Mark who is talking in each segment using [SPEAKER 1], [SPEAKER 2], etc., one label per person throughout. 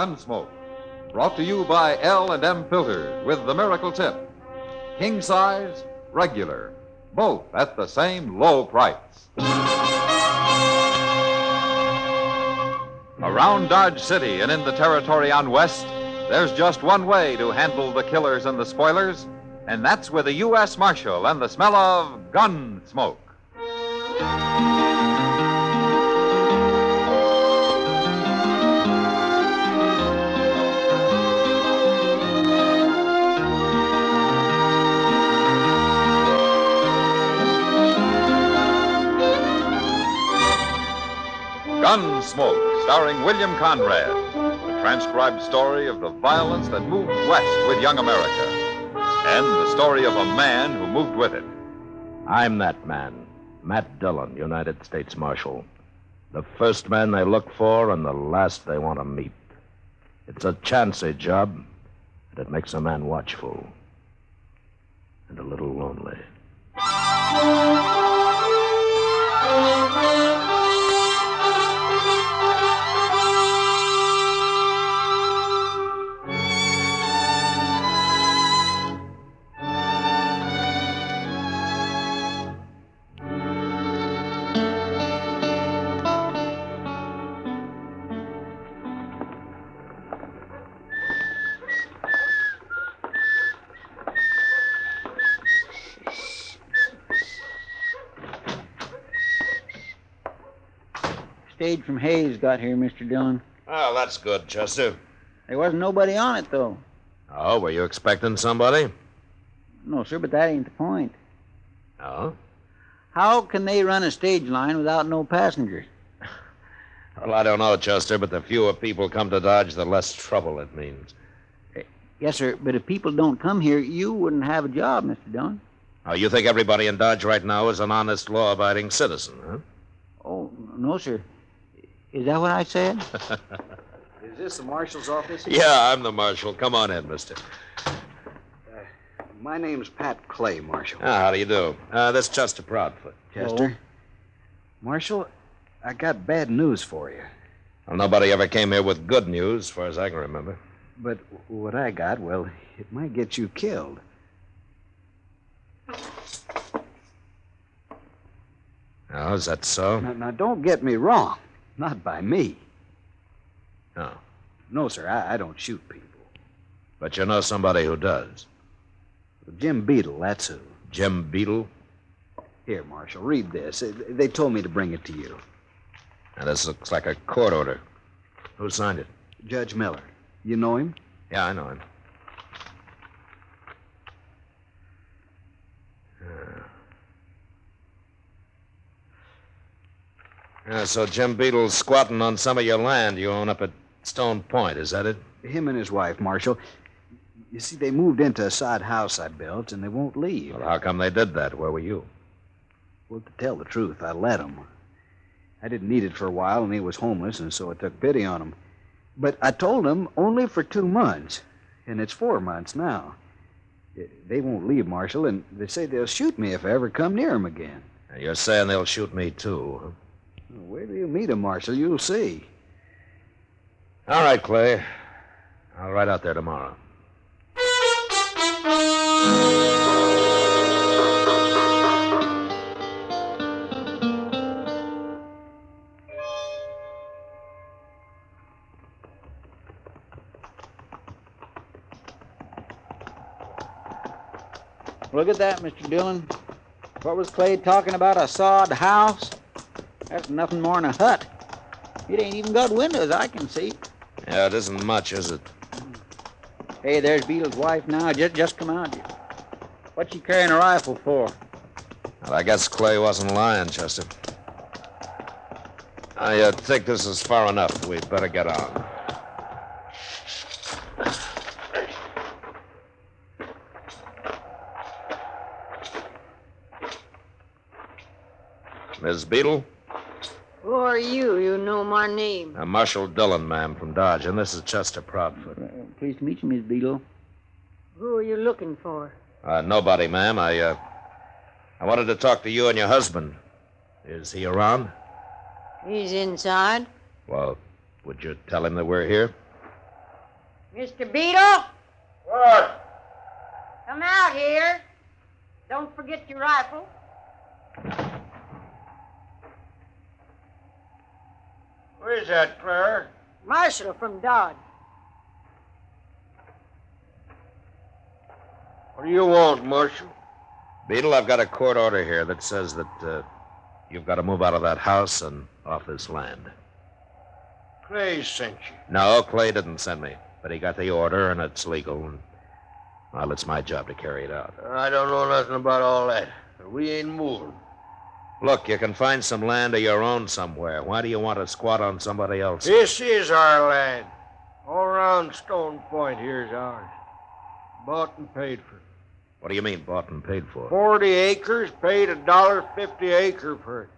[SPEAKER 1] Gunsmoke. Brought to you by L&M Filters with the miracle tip. King size, regular, both at the same low price. Around Dodge City and in the territory on West, there's just one way to handle the killers and the spoilers, and that's with a U.S. Marshal and the smell of Gunsmoke. Gunsmoke, starring William Conrad, a transcribed story of the violence that moved west with young America, and the story of a man who moved with it.
[SPEAKER 2] I'm that man, Matt Dillon, United States Marshal. The first man they look for and the last they want to meet. It's a chancy job, and it makes a man watchful and a little lonely.
[SPEAKER 3] Stage from Hayes got here, Mr. Dillon.
[SPEAKER 2] Oh, that's good, Chester.
[SPEAKER 3] There wasn't nobody on it, though.
[SPEAKER 2] Oh, were you expecting somebody?
[SPEAKER 3] No, sir, but that ain't the point.
[SPEAKER 2] Oh?
[SPEAKER 3] How can they run a stage line without no passengers?
[SPEAKER 2] Well, I don't know, Chester, but the fewer people come to Dodge, the less trouble it means.
[SPEAKER 3] Yes, sir, but if people don't come here, you wouldn't have a job, Mr. Dillon.
[SPEAKER 2] Oh, you think everybody in Dodge right now is an honest, law-abiding citizen, huh?
[SPEAKER 3] Oh, no, sir. Is that what I said?
[SPEAKER 4] Is this the marshal's office?
[SPEAKER 2] Yeah, I'm the marshal. Come on in, mister.
[SPEAKER 4] My name's Pat Clay, Marshal.
[SPEAKER 2] How do you do? This is Chester Proudfoot.
[SPEAKER 4] Chester? Marshal, I got bad news for you.
[SPEAKER 2] Well, nobody ever came here with good news, as far as I can remember.
[SPEAKER 4] But what I got, well, it might get you killed.
[SPEAKER 2] Oh, is that so?
[SPEAKER 4] Now, don't get me wrong. Not by me.
[SPEAKER 2] No.
[SPEAKER 4] No, sir, I don't shoot people.
[SPEAKER 2] But you know somebody who does.
[SPEAKER 4] Jim Beedle, that's who.
[SPEAKER 2] Jim Beedle?
[SPEAKER 4] Here, Marshal, read this. They told me to bring it to you.
[SPEAKER 2] Now, this looks like a court order. Who signed it?
[SPEAKER 4] Judge Miller. You know him?
[SPEAKER 2] Yeah, I know him. So Jim Beedle's squatting on some of your land you own up at Stone Point, is that it?
[SPEAKER 4] Him and his wife, Marshal. You see, they moved into a sod house I built, and they won't leave.
[SPEAKER 2] Well, how come they did that? Where were you?
[SPEAKER 4] Well, to tell the truth, I let him. I didn't need it for a while, and he was homeless, and so I took pity on him. But I told him only for 2 months, and it's 4 months now. They won't leave, Marshal, and they say they'll shoot me if I ever come near them again.
[SPEAKER 2] Now, you're saying they'll shoot me, too, huh?
[SPEAKER 4] Well, wait till you meet him, Marshal. You'll see.
[SPEAKER 2] All right, Clay. I'll ride out there tomorrow.
[SPEAKER 3] Look at that, Mr. Dillon. What was Clay talking about, a sod house? That's nothing more than a hut. It ain't even got windows, I can see.
[SPEAKER 2] Yeah, it isn't much, is it?
[SPEAKER 3] Hey, there's Beedle's wife now. Just come out. What's she carrying a rifle for?
[SPEAKER 2] Well, I guess Clay wasn't lying, Chester. I think this is far enough. We'd better get on. Miss Beedle?
[SPEAKER 5] Who are you? You know my name.
[SPEAKER 2] Marshal Dillon, ma'am, from Dodge, and this is Chester Proudfoot.
[SPEAKER 3] Pleased to meet you, Miss Beedle.
[SPEAKER 5] Who are you looking for?
[SPEAKER 2] Nobody, ma'am. I wanted to talk to you and your husband. Is he around?
[SPEAKER 5] He's inside.
[SPEAKER 2] Well, would you tell him that we're here?
[SPEAKER 5] Mr. Beedle,
[SPEAKER 6] What?
[SPEAKER 5] come out here. Don't forget your rifle.
[SPEAKER 6] Where's that, Claire?
[SPEAKER 5] Marshal from Dodge.
[SPEAKER 6] What do you want, Marshal?
[SPEAKER 2] Beadle, I've got a court order here that says that you've got to move out of that house and off this land.
[SPEAKER 6] Clay sent you.
[SPEAKER 2] No, Clay didn't send me, but he got the order, and it's legal. And, well, it's my job to carry it out.
[SPEAKER 6] I don't know nothing about all that. We ain't moving.
[SPEAKER 2] Look, you can find some land of your own somewhere. Why do you want to squat on somebody else?
[SPEAKER 6] This is our land. All around Stone Point here's ours. Bought and paid for.
[SPEAKER 2] What do you mean, bought and paid for?
[SPEAKER 6] 40 acres, paid $1.50 acre for it.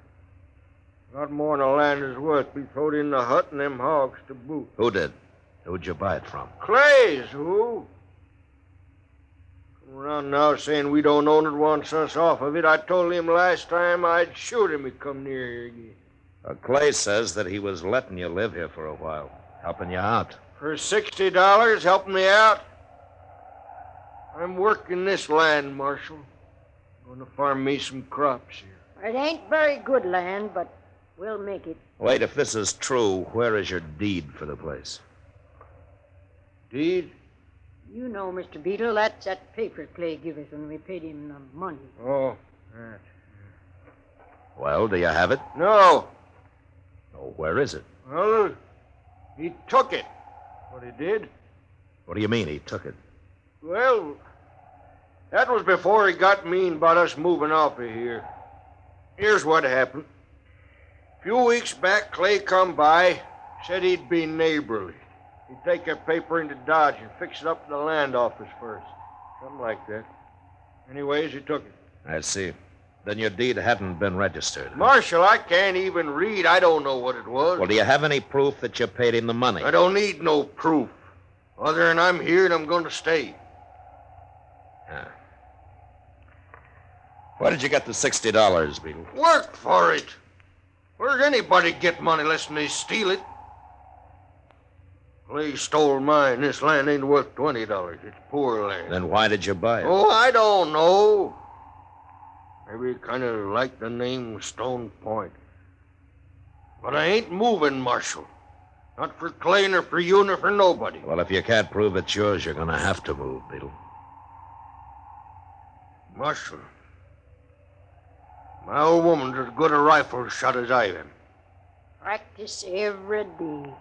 [SPEAKER 6] Not more than the land is worth. We throwed in the hut and them hogs to boot.
[SPEAKER 2] Who did? Who'd you buy it from?
[SPEAKER 6] Clay's, who? Come around now saying we don't own it, wants us off of it. I told him last time I'd shoot him if he come near here again.
[SPEAKER 2] Clay says that he was letting you live here for a while, helping you out.
[SPEAKER 6] For $60, helping me out? I'm working this land, Marshal. Going to farm me some crops here.
[SPEAKER 5] It ain't very good land, but we'll make it.
[SPEAKER 2] Wait, if this is true, where is your deed for the place?
[SPEAKER 6] Deed?
[SPEAKER 5] You know, Mr. Beedle, that's that paper Clay give us when we paid him the money.
[SPEAKER 6] Oh, that.
[SPEAKER 2] Well, do you have it?
[SPEAKER 6] No.
[SPEAKER 2] Oh, where is it?
[SPEAKER 6] Well, he took it. What he did?
[SPEAKER 2] What do you mean he took it?
[SPEAKER 6] Well, that was before he got mean about us moving off of here. Here's what happened. A few weeks back, Clay come by, said he'd be neighborly. He'd take a paper into Dodge and fix it up in the land office first. Something like that. Anyways, he took it.
[SPEAKER 2] I see. Then your deed hadn't been registered.
[SPEAKER 6] Marshal, I can't even read. I don't know what it was.
[SPEAKER 2] Well, do you have any proof that you paid him the money?
[SPEAKER 6] I don't need no proof. Other than I'm here and I'm going to stay.
[SPEAKER 2] Ah. Where did you get the $60, Beetle?
[SPEAKER 6] Work for it. Where's anybody get money unless they steal it? Clay stole mine. This land ain't worth $20. It's poor land.
[SPEAKER 2] Then why did you buy it?
[SPEAKER 6] Oh, I don't know. Maybe kind of like the name Stone Point. But I ain't moving, Marshal. Not for Clay, nor for you, nor for nobody.
[SPEAKER 2] Well, if you can't prove it's yours, you're going to have to move, Beetle.
[SPEAKER 6] Marshal, my old woman's as good a rifle shot as I am.
[SPEAKER 5] Practice every day.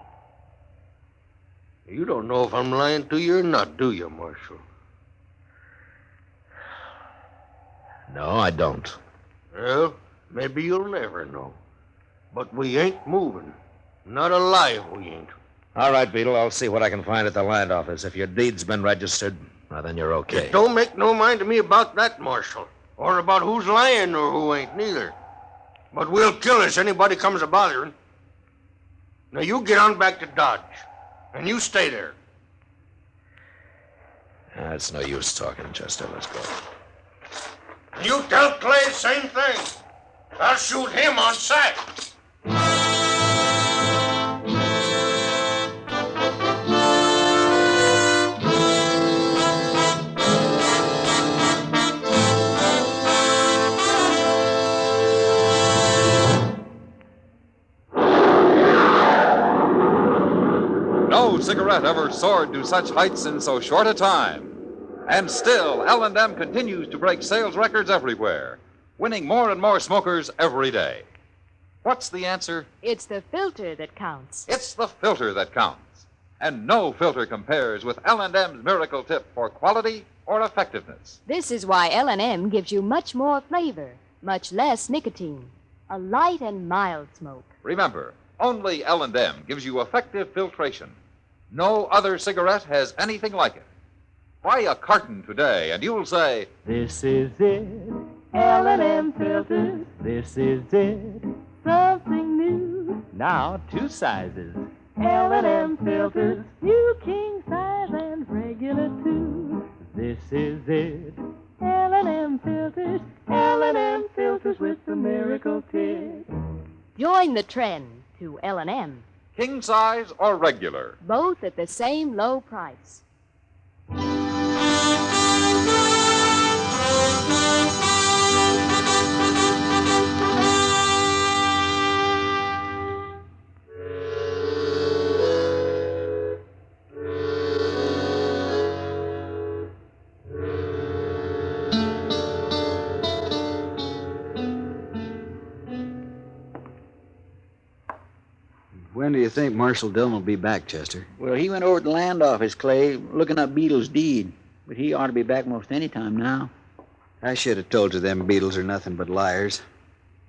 [SPEAKER 6] You don't know if I'm lying to you or not, do you, Marshal?
[SPEAKER 2] No, I don't.
[SPEAKER 6] Well, maybe you'll never know. But we ain't moving. Not alive, we ain't.
[SPEAKER 2] All right, Beetle, I'll see what I can find at the land office. If your deed's been registered, well, then you're okay.
[SPEAKER 6] It don't make no mind to me about that, Marshal. Or about who's lying or who ain't, neither. But we'll kill us anybody comes a bothering. Now, you get on back to Dodge. And you stay there.
[SPEAKER 2] It's no use talking, Chester. Let's go.
[SPEAKER 6] You tell Clay the same thing. I'll shoot him on sight.
[SPEAKER 1] No cigarette ever soared to such heights in so short a time. And still, L&M continues to break sales records everywhere, winning more and more smokers every day. What's the answer?
[SPEAKER 7] It's the filter that counts.
[SPEAKER 1] It's the filter that counts. And no filter compares with L&M's miracle tip for quality or effectiveness.
[SPEAKER 7] This is why L&M gives you much more flavor, much less nicotine. A light and mild smoke.
[SPEAKER 1] Remember, only L&M gives you effective filtration. No other cigarette has anything like it. Buy a carton today, and you'll say,
[SPEAKER 8] "This is it, L&M filters. This is it, something new. Now 2 sizes, L&M filters. New king size and regular too. This is it, L&M filters. L&M filters with the miracle tip."
[SPEAKER 7] Join the trend to L&M.
[SPEAKER 1] king size or regular.
[SPEAKER 7] Both at the same low price.
[SPEAKER 4] When do you think Marshal Dillon will be back, Chester?
[SPEAKER 3] Well, he went over to the land office, Clay, looking up Beedles' deed. But he ought to be back most any time now.
[SPEAKER 4] I should have told you them Beedles are nothing but liars.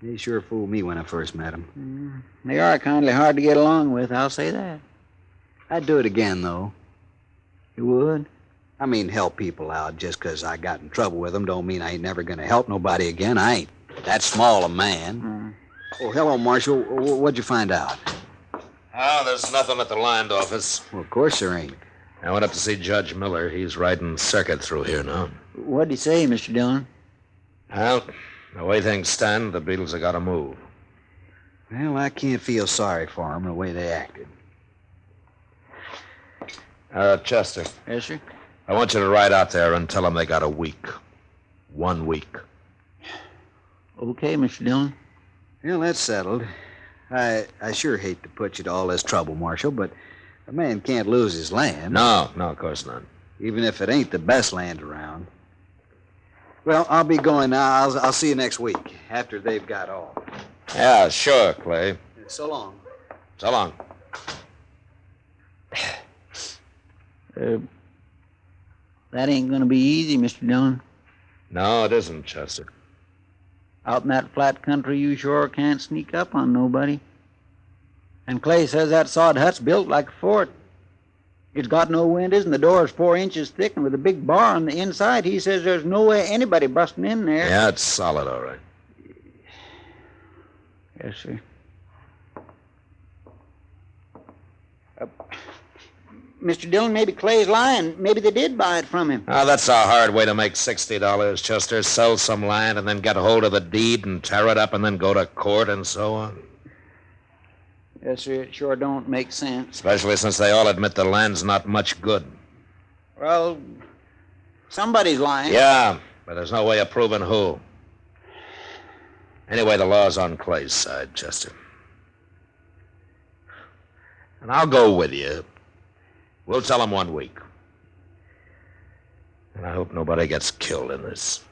[SPEAKER 4] They sure fooled me when I first met them.
[SPEAKER 3] They are kindly hard to get along with, I'll say that.
[SPEAKER 4] I'd do it again, though.
[SPEAKER 3] You would?
[SPEAKER 4] I mean, help people out just 'cause I got in trouble with them don't mean I ain't never going to help nobody again. I ain't that small a man. Oh, hello, Marshal. What'd you find out?
[SPEAKER 2] Oh, there's nothing at the land office.
[SPEAKER 4] Well, of course there ain't.
[SPEAKER 2] I went up to see Judge Miller. He's riding circuit through here now.
[SPEAKER 3] What'd he say, Mr. Dillon?
[SPEAKER 2] Well, the way things stand, the Beatles have got to move.
[SPEAKER 4] Well, I can't feel sorry for them the way they acted.
[SPEAKER 2] Chester,
[SPEAKER 3] Yes, sir?
[SPEAKER 2] I want you to ride out there and tell them they got a week. 1 week.
[SPEAKER 3] Okay, Mr. Dillon.
[SPEAKER 4] Well, that's settled. I sure hate to put you to all this trouble, Marshal, but a man can't lose his land.
[SPEAKER 2] No, of course not.
[SPEAKER 4] Even if it ain't the best land around. Well, I'll be going now. I'll see you next week, after they've got all.
[SPEAKER 2] Yeah, sure, Clay.
[SPEAKER 4] So long.
[SPEAKER 2] So long.
[SPEAKER 3] That ain't gonna be easy, Mr. Dillon.
[SPEAKER 2] No, it isn't, Chester.
[SPEAKER 3] Out in that flat country, you sure can't sneak up on nobody. And Clay says that sod hut's built like a fort. It's got no windows, and the door's 4 inches thick, and with a big bar on the inside, he says there's no way anybody busting in there.
[SPEAKER 2] Yeah, it's solid, all right.
[SPEAKER 3] Yes, sir. Mr. Dillon, maybe Clay's lying. Maybe they did buy it from him.
[SPEAKER 2] Oh, that's a hard way to make $60, Chester. Sell some land and then get a hold of the deed and tear it up and then go to court and so on.
[SPEAKER 3] Yes, sir, it sure don't make sense.
[SPEAKER 2] Especially since they all admit the land's not much good.
[SPEAKER 3] Well, somebody's lying.
[SPEAKER 2] Yeah, but there's no way of proving who. Anyway, the law's on Clay's side, Chester. And I'll go with you. We'll tell him 1 week. And I hope nobody gets killed in this.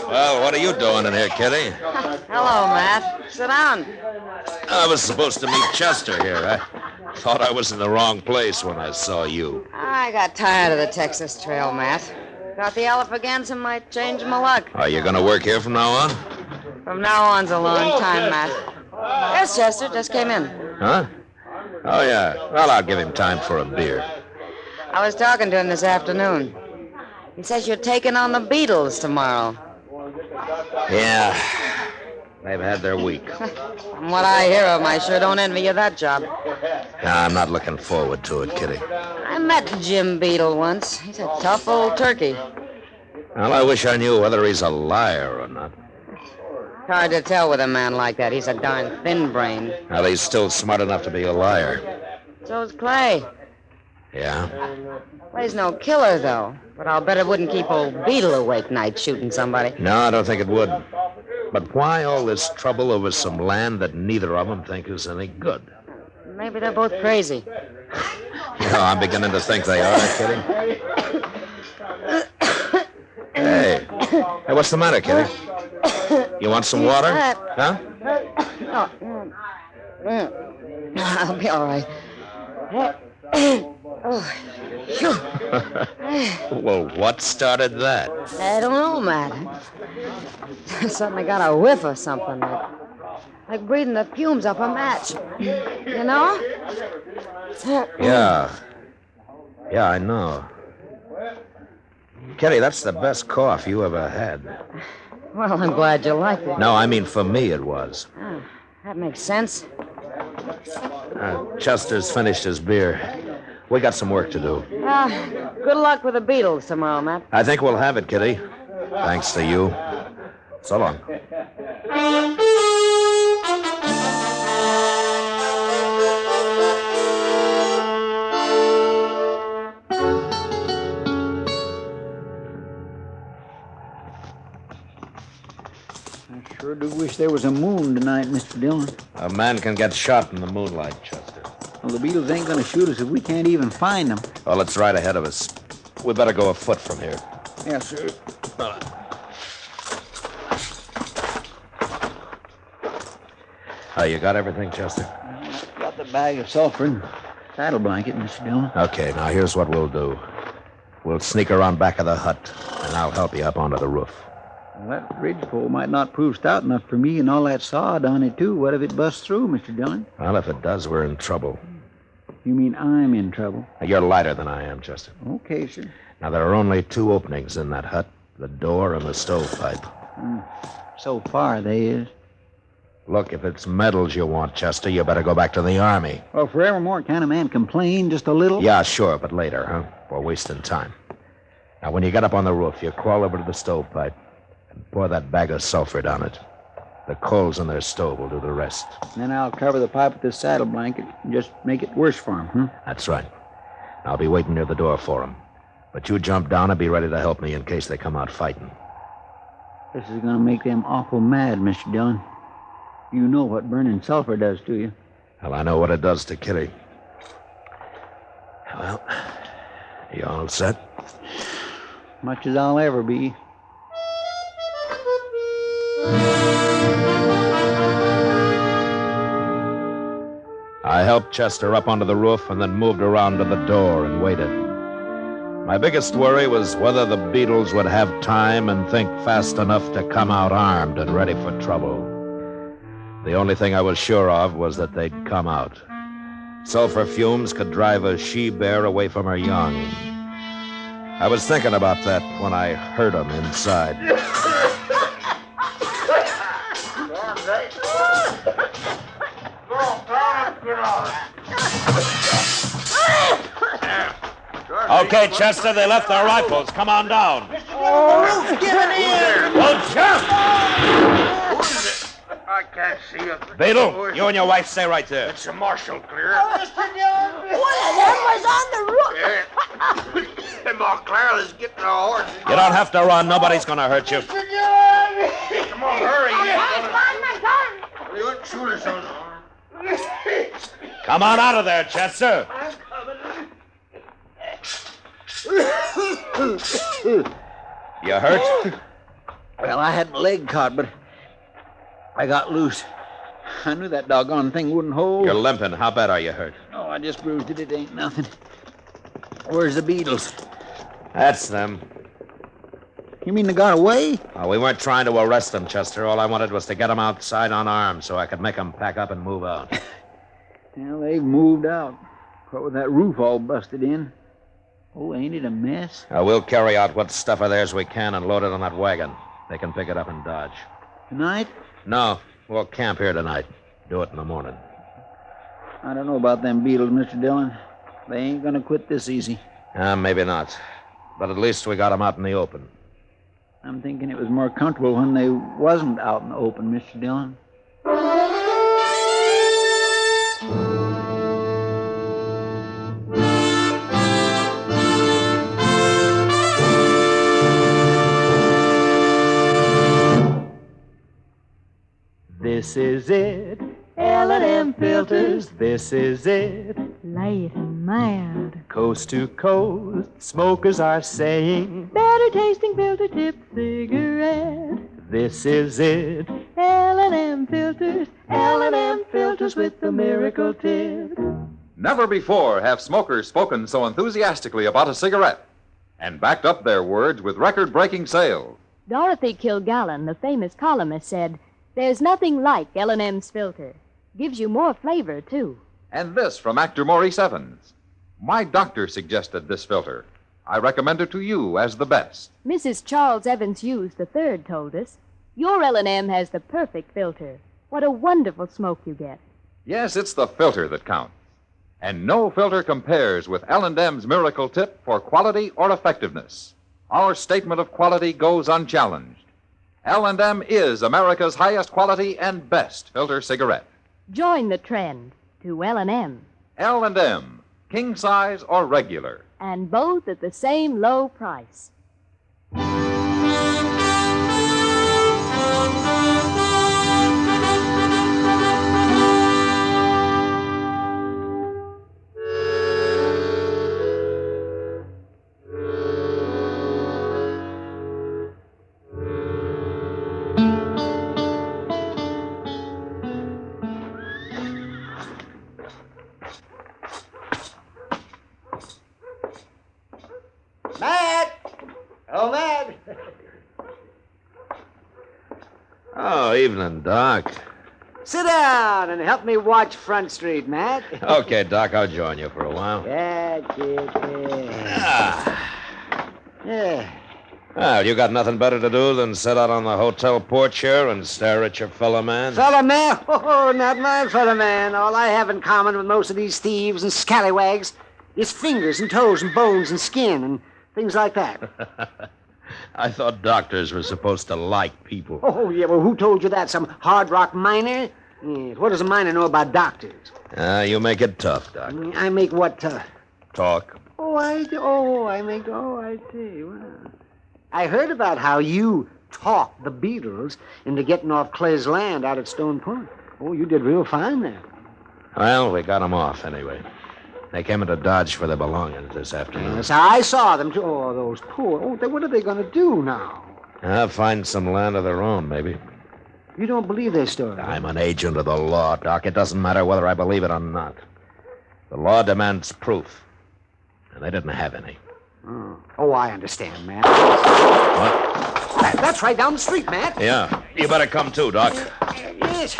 [SPEAKER 2] Well, what are you doing in here, Kitty?
[SPEAKER 5] Hello, Matt. Sit down.
[SPEAKER 2] I was supposed to meet Chester here. I thought I was in the wrong place when I saw you.
[SPEAKER 5] I got tired of the Texas Trail, Matt. Got the Alligator might change my luck.
[SPEAKER 2] Are you going to work here from now on?
[SPEAKER 5] From now on's a long time, Matt. There's Chester. Just came in.
[SPEAKER 2] Huh? Oh, yeah. Well, I'll give him time for a beer.
[SPEAKER 5] I was talking to him this afternoon. He says you're taking on the Beedles tomorrow.
[SPEAKER 2] Yeah. They've had their week.
[SPEAKER 5] From what I hear of him, I sure don't envy you that job.
[SPEAKER 2] No, I'm not looking forward to it, Kitty.
[SPEAKER 5] I met Jim Beedle once. He's a tough old turkey.
[SPEAKER 2] Well, I wish I knew whether he's a liar or not.
[SPEAKER 5] Hard to tell with a man like that. He's a darn thin-brained.
[SPEAKER 2] Well, he's still smart enough to be a liar.
[SPEAKER 5] So's Clay.
[SPEAKER 2] Yeah?
[SPEAKER 5] Clay's no killer, though. But I'll bet it wouldn't keep old Beedle awake nights shooting somebody.
[SPEAKER 2] No, I don't think it would. But why all this trouble over some land that neither of them think is any good?
[SPEAKER 5] Maybe they're both crazy.
[SPEAKER 2] I'm beginning to think they are, Kitty. Hey, what's the matter, Kitty? You want some water? Huh?
[SPEAKER 5] I'll be all right.
[SPEAKER 2] Well, what started that?
[SPEAKER 5] I don't know, Matt. I suddenly got a whiff of something, like breathing the fumes off a match. You know?
[SPEAKER 2] Yeah, I know. Kitty, that's the best cough you ever had.
[SPEAKER 5] Well, I'm glad you liked it.
[SPEAKER 2] No, I mean for me it was.
[SPEAKER 5] Oh, that makes sense.
[SPEAKER 2] Chester's finished his beer. We got some work to do.
[SPEAKER 5] Good luck with the Beedles tomorrow, Matt.
[SPEAKER 2] I think we'll have it, Kitty. Thanks to you. So long.
[SPEAKER 3] I sure do wish there was a moon tonight, Mr. Dillon.
[SPEAKER 2] A man can get shot in the moonlight, Chester.
[SPEAKER 3] Well, the Beatles ain't gonna shoot us if we can't even find them.
[SPEAKER 2] Well, it's right ahead of us. We better go afoot from here.
[SPEAKER 3] Yes, sir.
[SPEAKER 2] You got everything, Chester?
[SPEAKER 3] Got the bag of sulfur and saddle blanket, Mr. Dillon.
[SPEAKER 2] Okay, now here's what we'll do. We'll sneak around back of the hut, and I'll help you up onto the roof.
[SPEAKER 3] Well, that ridgepole might not prove stout enough for me and all that sod on it, too. What if it busts through, Mr. Dillon?
[SPEAKER 2] Well, if it does, we're in trouble.
[SPEAKER 3] You mean I'm in trouble?
[SPEAKER 2] You're lighter than I am, Chester.
[SPEAKER 3] Okay, sir.
[SPEAKER 2] Now, there are only two openings in that hut, the door and the stovepipe.
[SPEAKER 3] So far, they is.
[SPEAKER 2] Look, if it's medals you want, Chester, you better go back to the Army.
[SPEAKER 3] Well, forevermore, can a man complain just a little?
[SPEAKER 2] Yeah, sure, but later, huh? We're wasting time. Now, when you get up on the roof, you crawl over to the stovepipe and pour that bag of sulfur down it. The coals in their stove will do the rest.
[SPEAKER 3] Then I'll cover the pipe with this saddle blanket and just make it worse for him, huh?
[SPEAKER 2] That's right. I'll be waiting near the door for them. But you jump down and be ready to help me in case they come out fighting.
[SPEAKER 3] This is gonna make them awful mad, Mr. Dillon. You know what burning sulfur does to you.
[SPEAKER 2] Well, I know what it does to Kitty. Well, you all set?
[SPEAKER 3] Much as I'll ever be.
[SPEAKER 2] I helped Chester up onto the roof and then moved around to the door and waited. My biggest worry was whether the Beedles would have time and think fast enough to come out armed and ready for trouble. The only thing I was sure of was that they'd come out. Sulfur fumes could drive a she-bear away from her young. I was thinking about that when I heard them inside. Okay, Chester, they left their rifles. Come on down.
[SPEAKER 6] Oh, get in!
[SPEAKER 2] Don't jump!
[SPEAKER 6] I can't see it.
[SPEAKER 2] Beedle, you and your wife stay right there.
[SPEAKER 6] It's a marshal clear.
[SPEAKER 9] Mr. Dillon, one of them was on the roof.
[SPEAKER 6] Yeah. Montclair is getting a horse.
[SPEAKER 2] You don't have to run. Nobody's going to hurt you.
[SPEAKER 9] Mr. Dillon!
[SPEAKER 6] Come on, hurry.
[SPEAKER 9] Find my gun.
[SPEAKER 6] You wouldn't shoot us on the arm.
[SPEAKER 2] Come on out of there, Chester.
[SPEAKER 9] I'm coming.
[SPEAKER 2] You hurt?
[SPEAKER 3] Well, I had my leg caught, but I got loose. I knew that doggone thing wouldn't hold.
[SPEAKER 2] You're limping. How bad are you hurt?
[SPEAKER 3] Oh, I just bruised it. It ain't nothing. Where's the Beedles?
[SPEAKER 2] That's them.
[SPEAKER 3] You mean they got away?
[SPEAKER 2] We weren't trying to arrest them, Chester. All I wanted was to get them outside unarmed so I could make them pack up and move out.
[SPEAKER 3] Well, they've moved out. What with that roof all busted in. Oh, ain't it a mess?
[SPEAKER 2] We'll carry out what stuff of theirs we can and load it on that wagon. They can pick it up and dodge.
[SPEAKER 3] Tonight?
[SPEAKER 2] No, we'll camp here tonight. Do it in the morning.
[SPEAKER 3] I don't know about them Beedles, Mr. Dillon. They ain't gonna quit this easy.
[SPEAKER 2] Maybe not. But at least we got them out in the open.
[SPEAKER 3] I'm thinking it was more comfortable when they wasn't out in the open, Mr. Dillon.
[SPEAKER 8] This is it, L&M filters, this is it.
[SPEAKER 7] Light and mild.
[SPEAKER 8] Coast to coast, smokers are saying, better tasting filter tip cigarette. This is it, L&M filters, L&M filters with the miracle tip.
[SPEAKER 1] Never before have smokers spoken so enthusiastically about a cigarette and backed up their words with record-breaking sales.
[SPEAKER 7] Dorothy Kilgallen, the famous columnist, said, "There's nothing like L&M's filter. Gives you more flavor, too."
[SPEAKER 1] And this from actor Maurice Evans. My doctor suggested this filter. I recommend it to you as the best.
[SPEAKER 7] Mrs. Charles Evans Hughes III told us, your L&M has the perfect filter. What a wonderful smoke you get.
[SPEAKER 1] Yes, it's the filter that counts. And no filter compares with L&M's miracle tip for quality or effectiveness. Our statement of quality goes unchallenged. L&M is America's highest quality and best filter cigarette.
[SPEAKER 7] Join the trend to L&M.
[SPEAKER 1] L&M, king size or regular.
[SPEAKER 7] And both at the same low price.
[SPEAKER 3] Matt! Oh, Matt!
[SPEAKER 2] Oh, evening, Doc.
[SPEAKER 3] Sit down and help me watch Front Street, Matt.
[SPEAKER 2] Okay, Doc, I'll join you for a while.
[SPEAKER 3] Yeah, kid, yeah. Yeah.
[SPEAKER 2] Well, you got nothing better to do than sit out on the hotel porch here and stare at your fellow man?
[SPEAKER 3] Fellow man? Oh, not my fellow man. All I have in common with most of these thieves and scallywags is fingers and toes and bones and skin and things like that.
[SPEAKER 2] I thought doctors were supposed to like people.
[SPEAKER 3] Oh, yeah, well, who told you that? Some hard rock miner? Yes, what does a miner know about doctors?
[SPEAKER 2] You make it tough, Doc.
[SPEAKER 3] I make what tough?
[SPEAKER 2] Talk.
[SPEAKER 3] I see. Well, I heard about how you talked the Beedles into getting off Clay's land out at Stone Point. Oh, you did real fine there.
[SPEAKER 2] Well, we got them off anyway. They came into Dodge for their belongings this afternoon.
[SPEAKER 3] Yes, I saw them, too. Oh, those poor... Oh, what are they going to do now?
[SPEAKER 2] Find some land of their own, maybe.
[SPEAKER 3] You don't believe their story?
[SPEAKER 2] I'm an agent of the law, Doc. It doesn't matter whether I believe it or not. The law demands proof, and they didn't have any.
[SPEAKER 3] Oh, I understand, Matt.
[SPEAKER 2] What?
[SPEAKER 3] That's right down the street, Matt.
[SPEAKER 2] Yeah. You better come too, Doc.
[SPEAKER 3] Yes.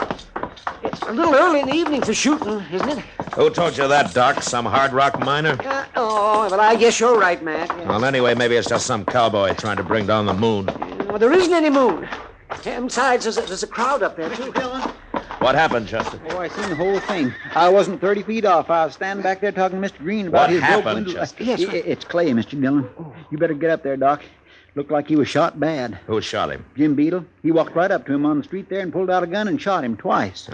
[SPEAKER 3] It's a little early in the evening for shooting, isn't it?
[SPEAKER 2] Who told you that, Doc? Some hard rock miner?
[SPEAKER 3] Well, I guess you're right, Matt. Yes.
[SPEAKER 2] Well, anyway, maybe it's just some cowboy trying to bring down the moon.
[SPEAKER 3] Well, there isn't any moon. And besides, there's a crowd up there, too.
[SPEAKER 2] What happened, Chester?
[SPEAKER 3] Oh, I seen the whole thing. I wasn't 30 feet off. I was standing back there talking to Mr. Green about his broke window.
[SPEAKER 2] Chester?
[SPEAKER 3] Yes, it's Clay, Mr. Dillon. You better get up there, Doc. Looked like he was shot bad.
[SPEAKER 2] Who shot him?
[SPEAKER 3] Jim Beedle. He walked right up to him on the street there and pulled out a gun and shot him twice.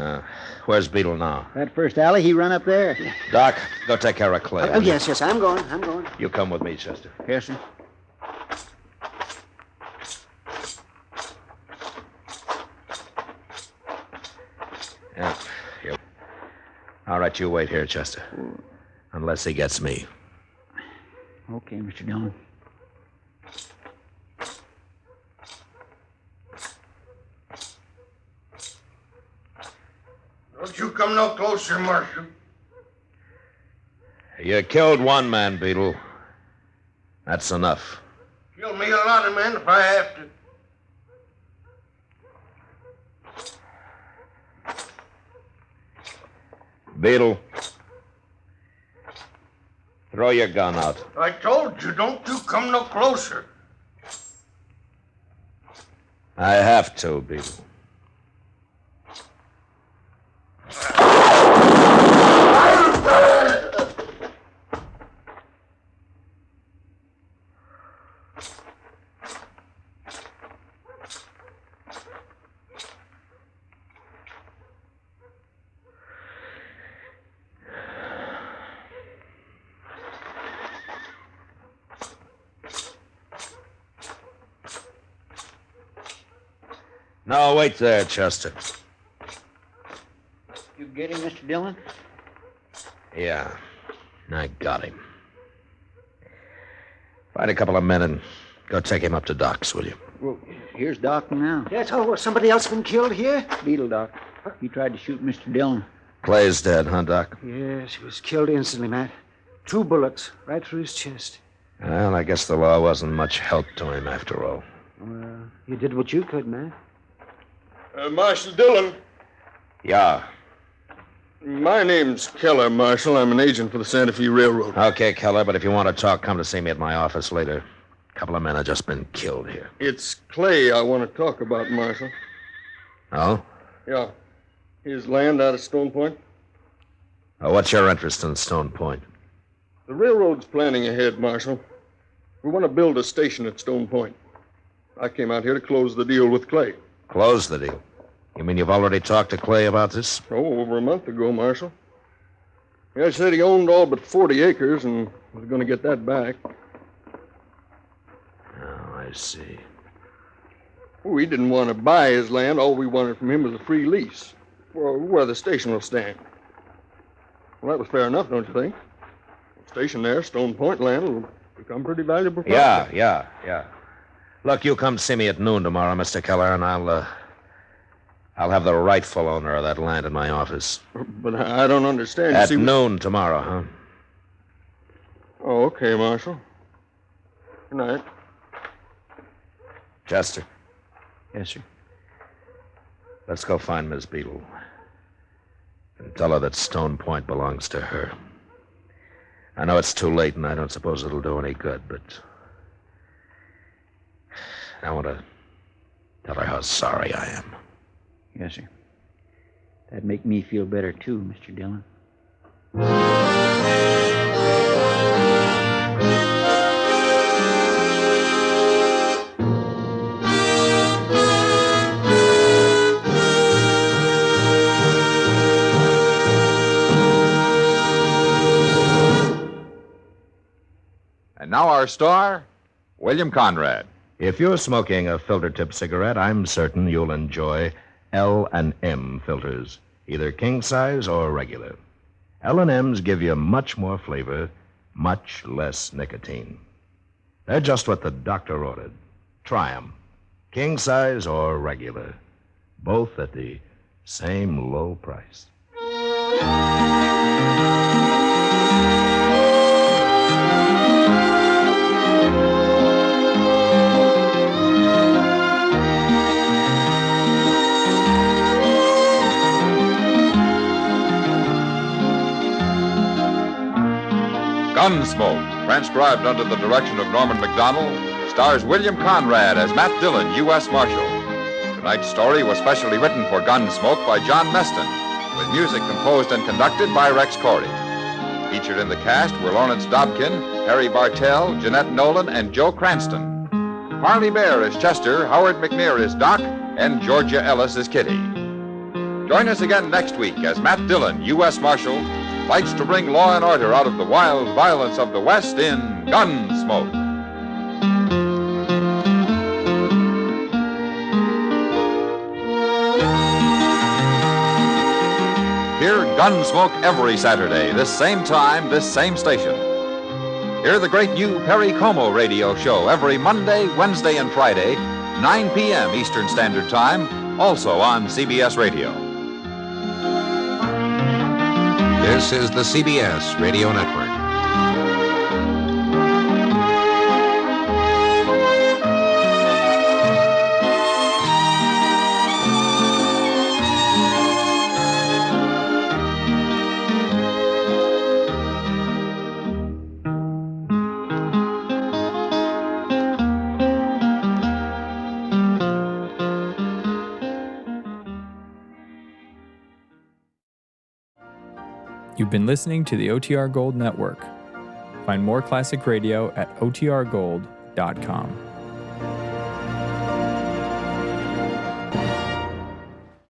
[SPEAKER 2] Where's Beedle now?
[SPEAKER 3] That first alley, he run up there.
[SPEAKER 2] Doc, go take care of Clay.
[SPEAKER 3] Oh, yes, I'm going.
[SPEAKER 2] You come with me, Chester.
[SPEAKER 3] Yes, sir.
[SPEAKER 2] Yeah. Here. All right, you wait here, Chester. Unless he gets me.
[SPEAKER 3] Okay, Mr. Dillon.
[SPEAKER 6] Don't you come no closer, Marshal.
[SPEAKER 2] You killed one man, Beedle. That's enough.
[SPEAKER 6] Kill me a lot of men if I have to.
[SPEAKER 2] Beedle. Throw your gun out.
[SPEAKER 6] I told you, don't you come no closer.
[SPEAKER 2] I have to, Beedle. No, wait there, Chester.
[SPEAKER 3] You get him, Mr. Dillon?
[SPEAKER 2] Yeah, I got him. Find a couple of men and go take him up to Doc's, will you?
[SPEAKER 3] Well, here's Doc now.
[SPEAKER 10] Yes, somebody else been killed here?
[SPEAKER 3] Beedle, Doc. He tried to shoot Mr. Dillon.
[SPEAKER 2] Clay's dead, huh, Doc?
[SPEAKER 10] Yes, he was killed instantly, Matt. 2 bullets right through his chest.
[SPEAKER 2] Well, I guess the law wasn't much help to him after all.
[SPEAKER 10] Well, you did what you could, Matt.
[SPEAKER 6] Marshal Dillon.
[SPEAKER 2] Yeah.
[SPEAKER 11] My name's Keller, Marshal. I'm an agent for the Santa Fe Railroad.
[SPEAKER 2] Okay, Keller, but if you want to talk, come to see me at my office later. A couple of men have just been killed here.
[SPEAKER 11] It's Clay I want to talk about, Marshal.
[SPEAKER 2] Oh?
[SPEAKER 11] Yeah. His land out of Stone Point.
[SPEAKER 2] What's your interest in Stone Point?
[SPEAKER 11] The railroad's planning ahead, Marshal. We want to build a station at Stone Point. I came out here to close the deal with Clay.
[SPEAKER 2] Close the deal? You mean you've already talked to Clay about this?
[SPEAKER 11] Oh, over a month ago, Marshal. He said he owned all but 40 acres and was going to get that back.
[SPEAKER 2] Oh, I see.
[SPEAKER 11] We didn't want to buy his land. All we wanted from him was a free lease for where the station will stand. Well, that was fair enough, don't you think? The station there, Stone Point land, will become pretty valuable property.
[SPEAKER 2] Yeah. Look, you come see me at noon tomorrow, Mr. Keller, and I'll have the rightful owner of that land in my office.
[SPEAKER 11] But I don't understand.
[SPEAKER 2] At noon tomorrow, huh?
[SPEAKER 11] Oh, okay, Marshal. Good night.
[SPEAKER 2] Chester,
[SPEAKER 3] Yes, sir.
[SPEAKER 2] let's go find Miss Beedle. And tell her that Stone Point belongs to her. I know it's too late, and I don't suppose it'll do any good, but I want to tell her how sorry I am.
[SPEAKER 3] Yes, sir. That'd make me feel better, too, Mr. Dillon.
[SPEAKER 1] And now our star, William Conrad.
[SPEAKER 2] If you're smoking a filter-tip cigarette, I'm certain you'll enjoy L&M filters, either king size or regular. L&Ms give you much more flavor, much less nicotine. They're just what the doctor ordered. Try 'em, king size or regular, both at the same low price.
[SPEAKER 1] Gunsmoke, transcribed under the direction of Norman MacDonald, stars William Conrad as Matt Dillon, U.S. Marshal. Tonight's story was specially written for Gunsmoke by John Meston, with music composed and conducted by Rex Corey. Featured in the cast were Lawrence Dobkin, Harry Bartell, Jeanette Nolan, and Joe Cranston. Harley Bear is Chester, Howard McNear is Doc, and Georgia Ellis is Kitty. Join us again next week as Matt Dillon, U.S. Marshal, fights to bring law and order out of the wild violence of the West in Gunsmoke. Hear Gunsmoke every Saturday, this same time, this same station. Hear the great new Perry Como radio show every Monday, Wednesday, and Friday, 9 p.m. Eastern Standard Time, also on CBS Radio.
[SPEAKER 12] This is the CBS Radio Network.
[SPEAKER 13] You've been listening to the OTR Gold Network. Find more classic radio at otrgold.com.